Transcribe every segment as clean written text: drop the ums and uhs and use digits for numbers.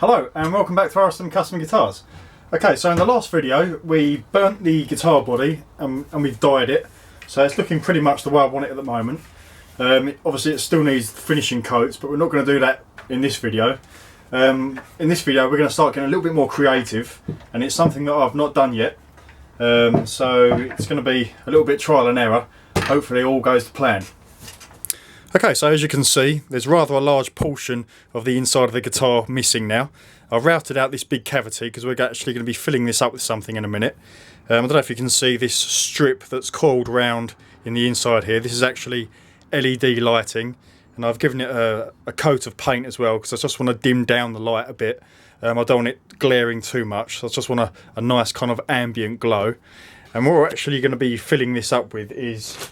Hello and welcome back to RSM Custom Guitars. Okay, so in the last video we burnt the guitar body and we've dyed it, so it's looking pretty much the way I want it at the moment. Obviously it still needs finishing coats, but we're not going to do that in this video. In this video we're going to start getting a little bit more creative, and it's something that I've not done yet. So it's going to be a little bit trial and error. Hopefully all goes to plan. Okay, so as you can see, there's rather a large portion of the inside of the guitar missing now. I've routed out this big cavity because we're actually going to be filling this up with something in a minute. I don't know if you can see this strip that's coiled round in the inside here. This is actually LED lighting, and I've given it a coat of paint as well because I just want to dim down the light a bit. I don't want it glaring too much, so I just want a nice kind of ambient glow. And what we're actually going to be filling this up with is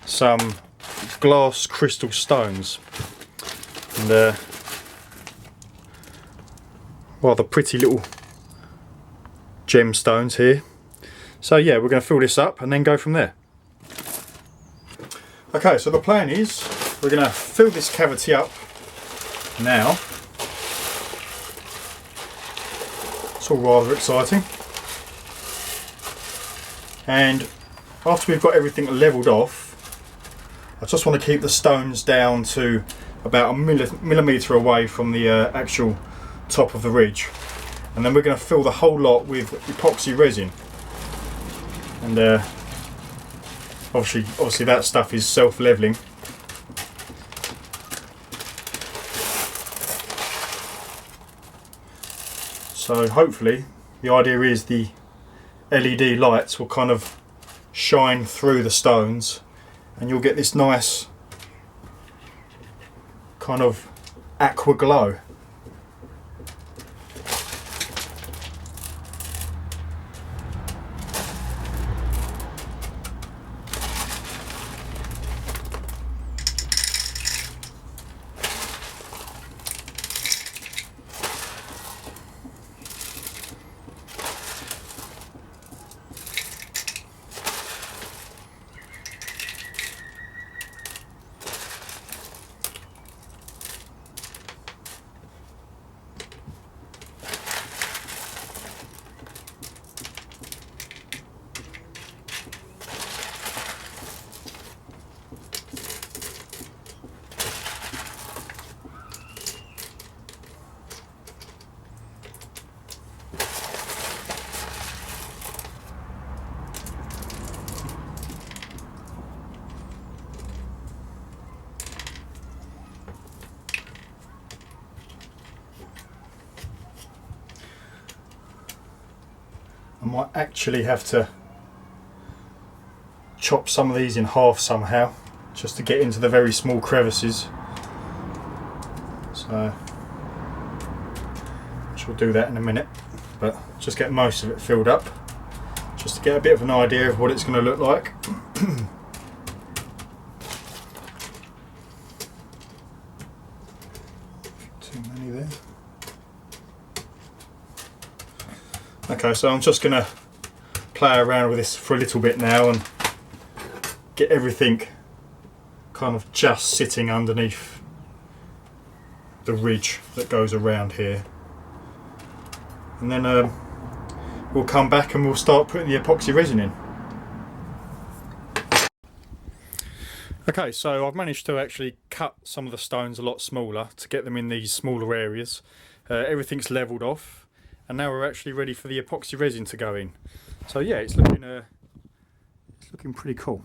some glass crystal stones, and rather pretty little gemstones here. So yeah, we're going to fill this up and then go from there. Okay, so the plan is we're going to fill this cavity up now. It's all rather exciting, and after we've got everything levelled off, I just want to keep the stones down to about a millimetre away from the actual top of the ridge, and then we're going to fill the whole lot with epoxy resin. And obviously that stuff is self-levelling. So hopefully the idea is the LED lights will kind of shine through the stones, and you'll get this nice kind of aqua glow. I might actually have to chop some of these in half somehow, just to get into the very small crevices. So we'll do that in a minute, but just get most of it filled up, just to get a bit of an idea of what it's going to look like. Too many there. Okay, so I'm just going to play around with this for a little bit now and get everything kind of just sitting underneath the ridge that goes around here. And then we'll come back and we'll start putting the epoxy resin in. Okay, so I've managed to actually cut some of the stones a lot smaller to get them in these smaller areas. Everything's levelled off, and now we're actually ready for the epoxy resin to go in. So yeah, it's looking pretty cool.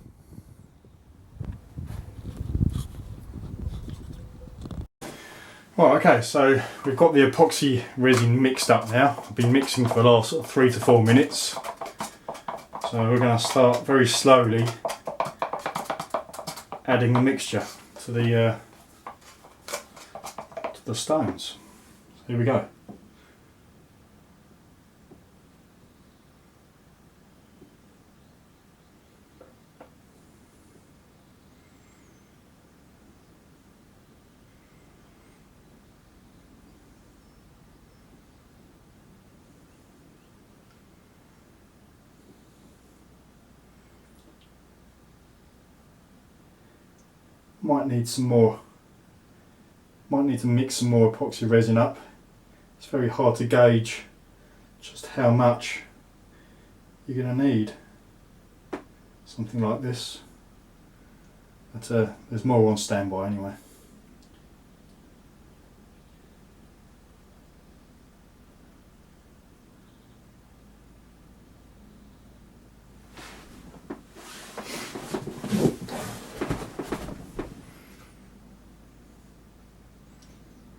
Right, okay, so we've got the epoxy resin mixed up now. I've been mixing for the last 3 to 4 minutes. So we're going to start very slowly adding the mixture to the stones. So here we go. Might need some more. Might need to mix some more epoxy resin up. it's very hard to gauge just how much you're going to need. Something like this. But there's more on standby anyway.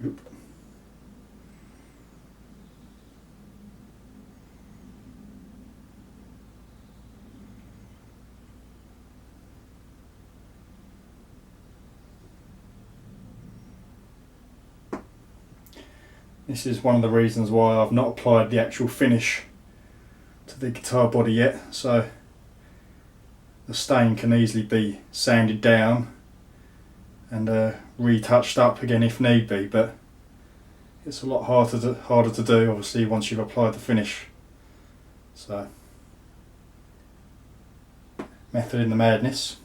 Oop. This is one of the reasons why I've not applied the actual finish to the guitar body yet, so the stain can easily be sanded down and retouched up again if need be, but it's a lot harder to do obviously once you've applied the finish. So, method in the madness.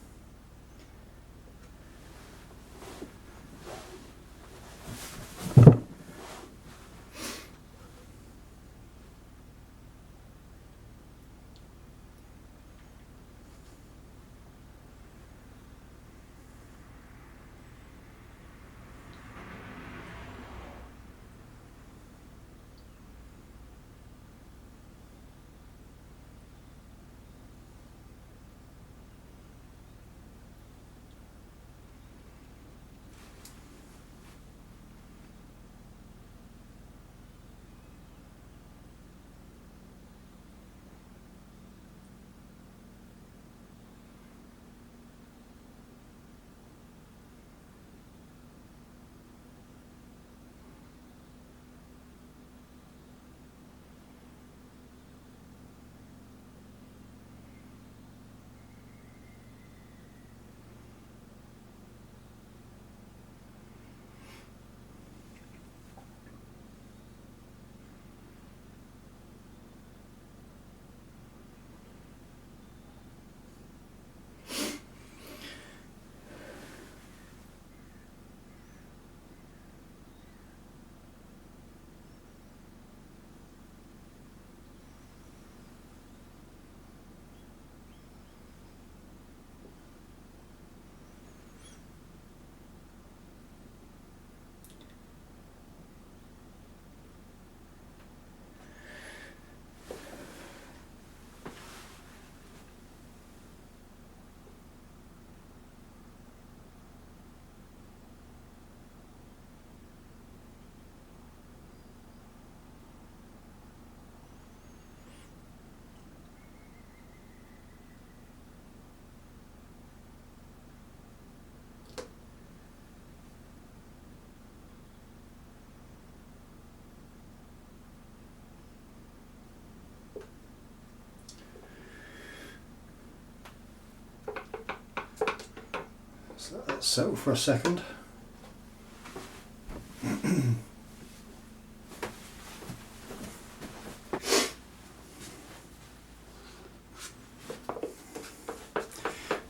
So let that settle for a second.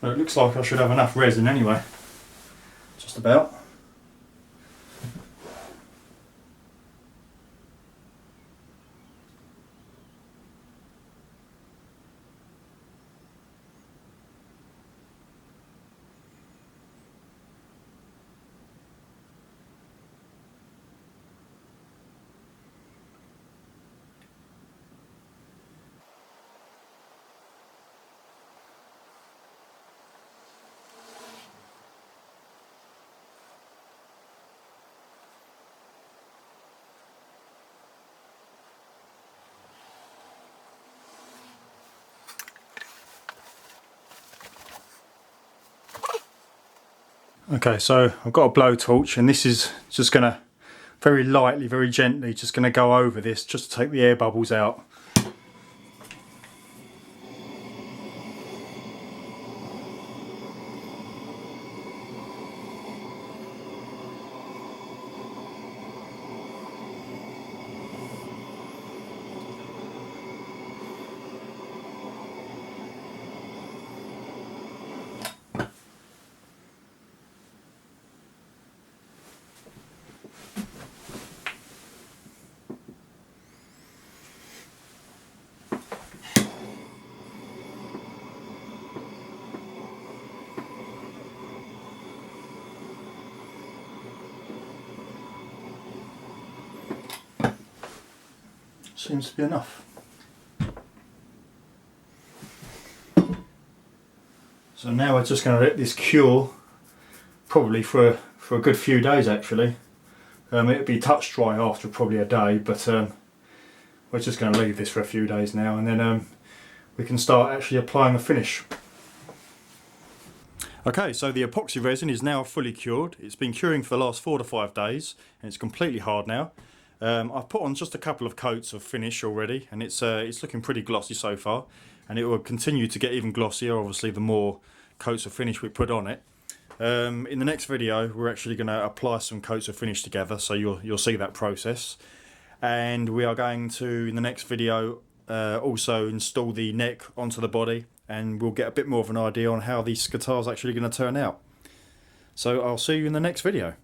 Well, it looks like I should have enough resin anyway, just about. Okay, so I've got a blowtorch and this is just going to very lightly, very gently, just going to go over this just to take the air bubbles out. seems to be enough. So now we're just going to let this cure, probably for a good few days actually. It'll be touch dry after probably a day, but we're just going to leave this for a few days now, and then we can start actually applying the finish. Okay, so the epoxy resin is now fully cured. It's been curing for the last 4 to 5 days, and it's completely hard now. I've put on just a couple of coats of finish already, and it's looking pretty glossy so far, and it will continue to get even glossier obviously the more coats of finish we put on it. In the next video we're actually going to apply some coats of finish together, so you'll see that process, and we are going to, in the next video, also install the neck onto the body, and we'll get a bit more of an idea on how these guitars are actually going to turn out. So I'll see you in the next video.